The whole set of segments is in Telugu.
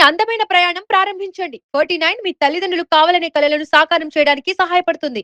అందమైన ప్రయాణం ప్రారంభించండి. 49 మీ తల్లిదండ్రులు కావాలనే కలలను సాకారం చేయడానికి సహాయపడుతుంది.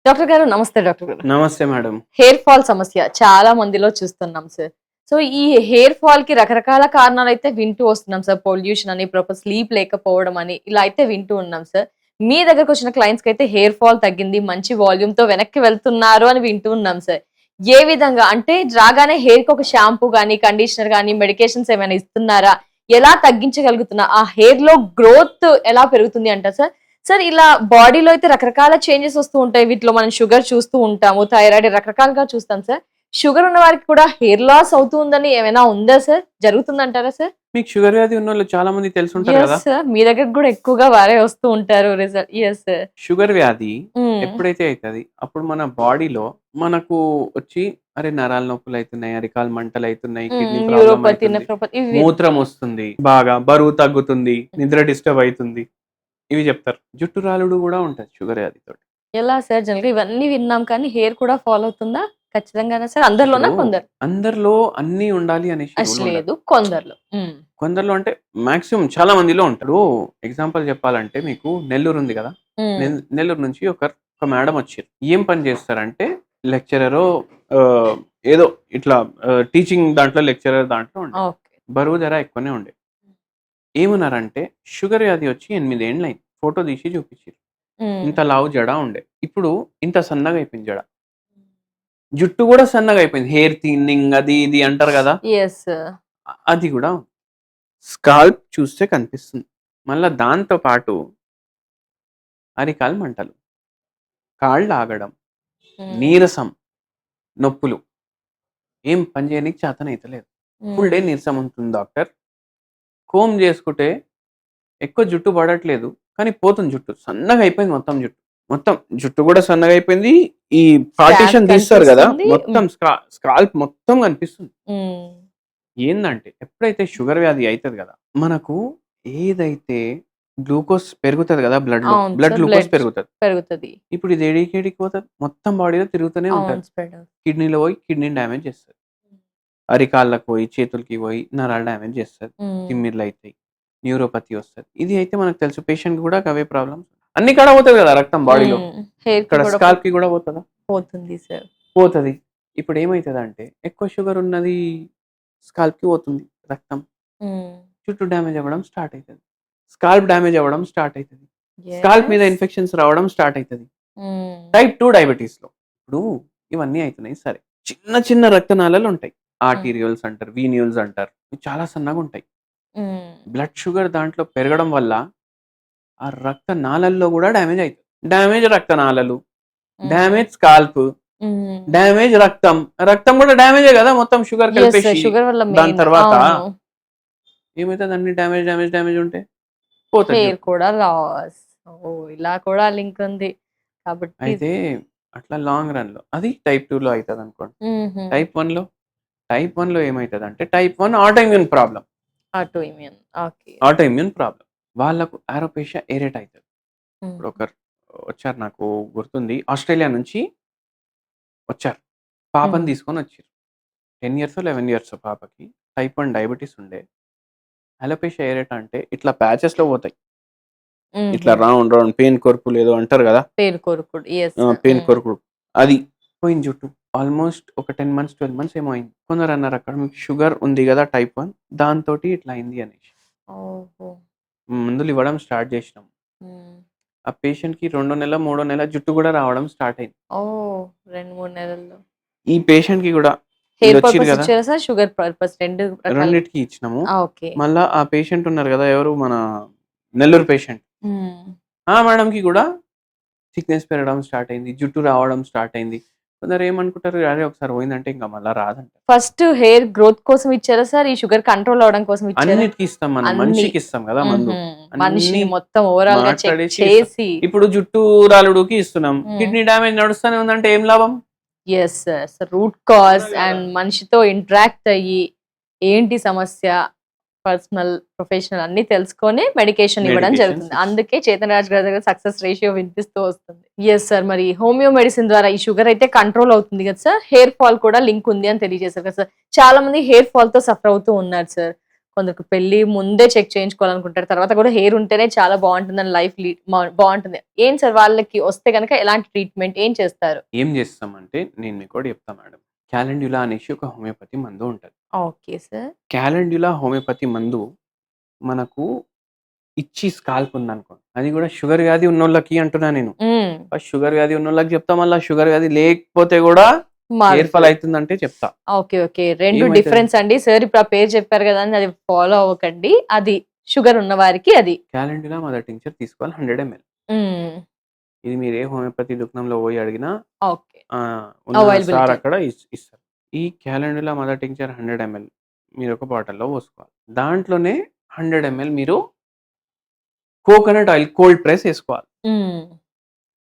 డాక్టర్ గారు నమస్తే డాక్టర్ గారు. నమస్తే మేడం. హెయిర్ ఫాల్ సమస్య చాలా మందిలో చూస్తున్నాం సార్. సో ఈ హెయిర్ ఫాల్ కి రకరకాల కారణాలు అయితే వింటూ వస్తున్నాం సార్. పొల్యూషన్ అని, ప్రాపర్ స్లీప్ లేకపోవడం అని ఇలా అయితే వింటూ ఉన్నాం సార్. మీ దగ్గరకు వచ్చిన క్లయింట్స్ కి అయితే హెయిర్ ఫాల్ తగ్గింది, మంచి వాల్యూమ్ తో వెనక్కి వెళ్తున్నారు అని వింటూ ఉన్నాం సార్. ఏ విధంగా అంటే రాగానే హెయిర్ కి ఒక షాంపూ గానీ, కండిషనర్ గానీ, మెడికేషన్స్ ఏమైనా ఇస్తున్నారా? ఎలా తగ్గించగలుగుతున్నా? ఆ హెయిర్ లో గ్రోత్ ఎలా పెరుగుతుంది అంటారు సార్? సార్ ఇలా బాడీలో అయితే రకరకాల చేంజెస్ వస్తూ ఉంటాయి. వీటిలో మనం షుగర్ చూస్తూ ఉంటాము, థైరాయిడ్ రకరకాలుగా చూస్తాం సార్. షుగర్ ఉన్న వారికి కూడా హెయిర్ లాస్ అవుతుందని ఏమైనా ఉందా సార్? జరుగుతుందంటారా సార్? మీకు షుగర్ వ్యాధి ఉన్న వాళ్ళు చాలా మంది తెలుసుంటారు కదా. సార్ మీ దగ్గర కూడా ఎక్కువగా వారే వస్తూ ఉంటారు రిజల్ట్. Yes sir. షుగర్ వ్యాధి ఎప్పుడైతే అవుతుంది అప్పుడు మన బాడీలో మనకు వచ్చి అరే నరాల నొప్పులు అవుతున్నాయి, అరికాలు మంటలు అవుతున్నాయి, కిడ్నీ న్యూరోపతి, మూత్రం వస్తుంది, బాగా బరువు తగ్గుతుంది, నిద్ర డిస్టర్బ్ అవుతుంది, ఇవి చెప్తారు. జుట్టు రాలుడు కూడా ఉంటది షుగర్ వ్యాధితో. ఎలా సార్? జనరల్ ఇవన్నీ విన్నాం కానీ హెయిర్ కూడా ఫాలో అవుతుందా? ఖచ్చితంగానే సార్. అందరిలోనా? అందరిలో అన్ని ఉండాలి అనేసి అసలు లేదు, కొందరిలో అంటే మాక్సిమం చాలా మందిలో ఉంటారు. ఎగ్జాంపుల్ చెప్పాలంటే మీకు నెల్లూరు ఉంది కదా, నెల్లూరు నుంచి ఒక మేడం వచ్చారు. ఏం పని చేస్తారంటే లెక్చరర్, ఏదో ఇట్లా టీచింగ్ దాంట్లో లెక్చరర్ దాంట్లో ఉండే, బరువు ధర ఎక్కువనే ఉండే. ఏమన్నారంటే షుగర్ వ్యాధి వచ్చి 8 ఏళ్ళు అయింది. ఫోటో తీసి చూపించారు. ఇంత లావు జడ ఉండే, ఇప్పుడు ఇంత సన్నగా అయిపోయింది జడ. జుట్టు కూడా సన్నగా అయిపోయింది. హెయిర్ థిన్నింగ్ అది ఇది అంటారు కదా, అది కూడా. స్కాల్ప్ చూస్తే కనిపిస్తుంది. మళ్ళా దాంతో పాటు అరికాలు మంటలు, కాళ్ళు ఆగడం, నీరసం, నొప్పులు, ఏం పని చేయడానికి చేతనైతలేదు. ఫుల్ డే నీరసం ఉంటుంది డాక్టర్. కోమ్ చేసుకుంటే ఎక్కువ జుట్టు పడట్లేదు కానీ పోతుంది జుట్టు, సన్నగా అయిపోయింది మొత్తం జుట్టు కూడా సన్నగా అయిపోయింది. ఈ పార్టీషన్ తీస్తారు కదా, మొత్తం స్కాల్ప్ మొత్తం కనిపిస్తుంది. ఏందంటే ఎప్పుడైతే షుగర్ వ్యాధి అవుతుంది కదా, మనకు ఏదైతే గ్లూకోజ్ పెరుగుతుంది కదా, బ్లడ్ గ్లూకోజ్ పెరుగుతుంది. ఇప్పుడు ఇది ఏడికి పోతుంది, మొత్తం బాడీలో తిరుగుతూనే ఉంటుంది. కిడ్నీలో పోయి కిడ్నీ డ్యామేజ్ చేస్తుంది, అరికాళ్ళకి పోయి చేతులకి పోయి నరాలు డ్యామేజ్ చేస్తుంది, తిమ్మిర్లు అవుతాయి, న్యూరోపతి వస్తుంది. ఇది అయితే మనకు తెలుసు. పేషెంట్ కూడా అవే ప్రాబ్లమ్స్ అన్ని కాడ పోతుంది కదా రక్తం బాడీలో. ఇక్కడ స్కాల్ప్ కి కూడా పోతుందా? పోతుంది సార్, పోతుంది. ఇప్పుడు ఏమైతుంది అంటే ఎక్కువ షుగర్ ఉన్నది స్కాల్ప్ కి పోతుంది రక్తం, చుట్టూ డ్యామేజ్ అవ్వడం స్టార్ట్ అవుతుంది, స్కాల్ప్ డ్యామేజ్ అవ్వడం స్టార్ట్ అవుతుంది, స్కాల్ప్ మీద ఇన్ఫెక్షన్స్ రావడం స్టార్ట్ అవుతుంది. టైప్ 2 డయాబెటీస్ లో ఇప్పుడు ఇవన్నీ అవుతున్నాయి. సరే, చిన్న చిన్న రక్తనాళాలు ఉంటాయి, ఆర్టీరియోల్స్ అంటారు, వీన్యూల్స్ అంటారు, చాలా సన్నగా ఉంటాయి. బ్లడ్ షుగర్ దాంట్లో పెరగడం వల్ల ఆ రక్త నాళల్లో కూడా డ్యామేజ్ అవుతుంది. డ్యామేజ్ రక్తనాళాలు, డ్యామేజ్ స్కాల్ప్, డ్యామేజ్ రక్తం కూడా డ్యామేజే కదా మొత్తం షుగర్ కలిపేసి. దాని తర్వాత ఏమైతుంది, అన్ని డ్యామేజ్ ఉంటే పోతుంది కూడా లాస్. ఇలా కూడా లింక్ ఉంది కాబట్టి అయితే అట్లా లాంగ్ రన్ లో అది టైప్ 2 లో అవుతుంది అనుకోండి. టైప్ 1 లో ఏమవుతుంది అంటే టైప్ 1 ఆటోఇమ్యూన్ ప్రాబ్లం. వాళ్ళకు ఆరోపేషియా ఏరేట్ అవుతుంది. ఇప్పుడు ఒకరు వచ్చారు, నాకు గుర్తుంది, ఆస్ట్రేలియా నుంచి వచ్చారు, పాపని తీసుకొని వచ్చారు. 10 years 11 years పాపకి టైప్ 1 డయాబెటీస్ ఉండే. అలోపేషియా ఏరేటా అంటే ఇట్లా ప్యాచెస్ లో పోతాయి, ఇట్లా రౌండ్ పెయిన్ కొరుకులు ఏదో అంటారు కదా, పెయిన్ కొరుకుడు, అది పోయింది జుట్టు. ఆల్మోస్ట్ ఒక 10 months 12 months ఏమో అయింది. కొందరు అన్నారు అక్కడ మీకు షుగర్ ఉంది కదా టైప్ 1, దాంతో ఇట్లా అయింది అనేసి మందులు ఇవ్వడం స్టార్ట్ చేసినాం. ఆ పేషెంట్ కి 2వ నెల 3వ నెల జుట్టు కూడా రావడం స్టార్ట్ అయింది. 2-3 నెలల్లో ఈ పేషెంట్ కి కూడా షుగర్ పర్పస్ రెండింటికి ఇచ్చినాము. మళ్ళా ఆ పేషెంట్ ఉన్నారు కదా, ఎవరు మన నెల్లూరు పేషెంట్, ఆ మేడం కి కూడా థిక్నెస్ పెరగడం స్టార్ట్ అయింది, జుట్టు రావడం స్టార్ట్ అయింది. కొందరు ఏమనుకుంటారు, అరే ఒకసారి పోయిందంటే ఇంకా మళ్ళీ రాదంట. ఫస్ట్ హెయిర్ గ్రోత్ కోసం ఇచ్చారా సార్? ఈ షుగర్ కంట్రోల్ అవడం కోసం ఇచ్చారా? అన్నిటికి ఇస్తాం, మనం మనిషికి ఇస్తాం కదా మందు, మనిషి మొత్తం ఓవరాల్ గా చెక్ చేసి. ఇప్పుడు జుట్టు రాలుడుకి ఇస్తున్నాం, కిడ్నీ డ్యామేజ్ నడుస్తూనే ఉందంటే ఏం లాభం? Yes sir, root cause and మనిషితో ఇంటరాక్ట్ అయ్యి ఏంటి సమస్య, పర్సనల్ ప్రొఫెషనల్ అన్ని తెలుసుకొని మెడికేషన్ ఇవ్వడం జరుగుతుంది. అందుకే చైతన్య రాజ్ గారి దగ్గర సక్సెస్ రేషియో వినిపిస్తూ వస్తుంది. ఎస్ సార్, మరి హోమియో మెడిసిన్ ద్వారా ఈ షుగర్ అయితే కంట్రోల్ అవుతుంది కదా సార్. హెయిర్ ఫాల్ కూడా లింక్ ఉంది అని తెలియజేశారు కదా సార్. చాలా మంది హెయిర్ ఫాల్ తో సఫర్ అవుతూ ఉన్నారు సార్. కొందరికి పెళ్లి ముందే చెక్ చేయించుకోవాలనుకుంటారు, తర్వాత కూడా హెయిర్ ఉంటేనే చాలా బాగుంటుందని లైఫ్ బాగుంటుంది. ఏం సార్ వాళ్ళకి వస్తే కనుక ఎలాంటి ట్రీట్మెంట్ ఏం చేస్తారు? ఏం చేస్తామంటే నేను మీకు కూడా చెప్తా మేడం. క్యాలెండ్యులా అనేసి ఒక హోమియోపతి మందు ఉంటది. Okay sir. క్యాలెండ్యులా హోమియోపతి మందు మనకు ఇచ్చి స్కాల్ప్ ఉందనుకోండి, అది కూడా షుగర్ వ్యాధి ఉన్నోళ్ళకి అంటున్నా నేను. ఫస్ట్ షుగర్ వ్యాధి ఉన్నోళ్ళకి చెప్తా, మళ్ళీ షుగర్ వ్యాధి లేకపోతే కూడా హెయిర్ ఫాల్ అవుతుందంటే చెప్తా. ఓకే ఓకే, రెండు ఏమైతది? డిఫరెన్స్ అండి సార్. ఇప్పుడు ఆ పేరు చెప్పారు కదా అని అది ఫాలో అవ్వకండి. అది షుగర్ ఉన్న వారికి అది. క్యాలెండ్యులా మదర్ టింక్చర్ తీసుకోవాలి 100 ml. ఇది మీరు ఏ హోమియోపతి దుకాణంలో పోయి అడిగినా ఓకే, ఉన్న Availability. సార్ అక్కడ ఇస్తారు. ఈ క్యాలెండ్యులా మదర్ టింక్చర్ 100 ml మీరు ఒక బాటిల్లో పోసుకోవాలి. దాంట్లోనే 100 ml మీరు కోకోనట్ ఆయిల్ కోల్డ్ ప్రెస్ వేసుకోవాలి.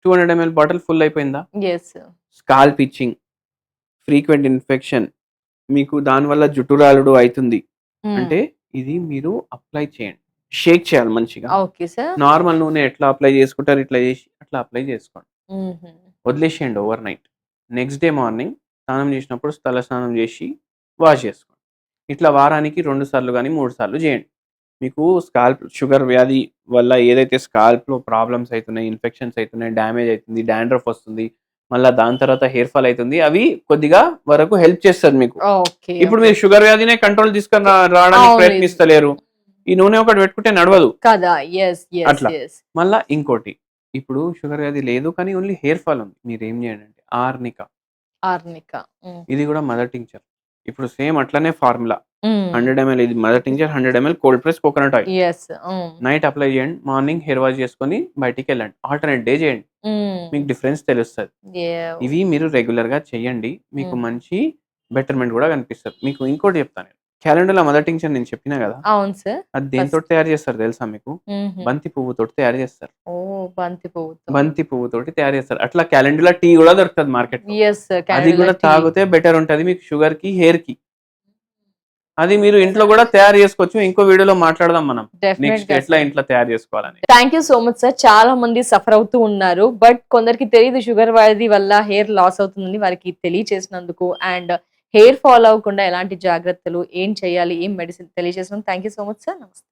200 ml బాటిల్ ఫుల్ అయిపోయిందా? Yes. Scalp itching, frequent infection, మీకు దానివల్ల జుట్టు రాలుడు అవుతుంది అంటే ఇది మీరు అప్లై చేయండి. షేక్ చేయాలి మంచిగా. Okay sir. నార్మల్ నూనె ఎట్లా అప్లై చేసుకుంటారు ఇట్లా చేసి అట్లా అప్లై చేసుకోండి. వదిలేసేయండి over night. Next day morning స్నానం చేసినప్పుడు తల స్నానం చేసి వాష్ చేసుకోండి. ఇట్లా వారానికి 2 సార్లు కానీ 3 సార్లు చేయండి. మీకు స్కాల్ప్ షుగర్ వ్యాధి వల్ల ఏదైతే స్కాల్ప్లో ప్రాబ్లమ్స్ అవుతున్నాయి, ఇన్ఫెక్షన్స్ అవుతున్నాయి, డ్యామేజ్ అవుతుంది, డాండ్రఫ్ వస్తుంది, మళ్ళీ దాని తర్వాత హెయిర్ ఫాల్ అవుతుంది, అవి కొద్దిగా వరకు హెల్ప్ చేస్తుంది మీకు. ఓకే. ఇప్పుడు మీరు షుగర్ వ్యాధినే కంట్రోల్ తీసుకొని రావడానికి అవును. ప్రయత్నిస్తలేరు, ఈ నూనె ఒకటి పెట్టుకుంటే నడవదు కదా. ఎస్ ఎస్ అట్లా. ఎస్. మళ్ళా ఇంకోటి, ఇప్పుడు షుగర్ వ్యాధి లేదు కానీ ఓన్లీ హెయిర్ ఫాల్ ఉంది, మీరు ఏం చేయండి అంటే ఆర్నికా. ఇది కూడా మదర్ టింక్చర్. ఇప్పుడు సేమ్ అట్లనే ఫార్ములా 100 ml ఇది mother tincture, 100 ml cold press coconut oil. Yes. Night apply చేయండి, మార్నింగ్ హెయిర్ వాష్ చేసుకొని బయటికి వెళ్ళండి. ఆల్టర్నేట్ డే చేయండి, మీకు డిఫరెన్స్ తెలుస్తుంది. ఇవి మీరు రెగ్యులర్ గా చేయండి, మీకు మంచి బెటర్మెంట్ కూడా కనిపిస్తుంది. మీకు ఇంకోటి చెప్తాను, క్యాలెండర్ మదర్ టింక్చర్ నేను చెప్పినా కదా, అవును సార్. అది దేంతో తయారు చేస్తారు తెలుసా మీకు? బంతి పువ్వుతో తయారు చేస్తారు. ఓ, బంతి పువ్వు. బంతి పువ్వుతోటి తయారు చేస్తారు. అట్లా క్యాలెండులా టీ కూడా దొరుకుతుంది మార్కెట్. ఎస్. అది కూడా తాగితే బెటర్ ఉంటది మీకు షుగర్ కి, హెయిర్ కి. అది మీరు ఇంట్లో కూడా తయారు చేసుకోవచ్చు. ఇంకో వీడియోలో మాట్లాడదాం మనం నెక్స్ట్ ఎట్లా ఇంట్లో తయారు చేసుకోవాలని. Thank you so much sir. చాలా మంది సఫర్ అవుతూ ఉన్నారు, బట్ కొందరికి తెలియదు షుగర్ వ్యాధి వల్ల హెయిర్ లాస్ అవుతుందని. వారికి తెలియచేసినందుకు అండ్ హెయిర్ ఫాల్ అవ్వకుండా ఎలాంటి జాగ్రత్తలు, ఏం చేయాలి, ఏం మెడిసిన్ తెలియజేసినందుకు thank you so much sir. నమస్తే.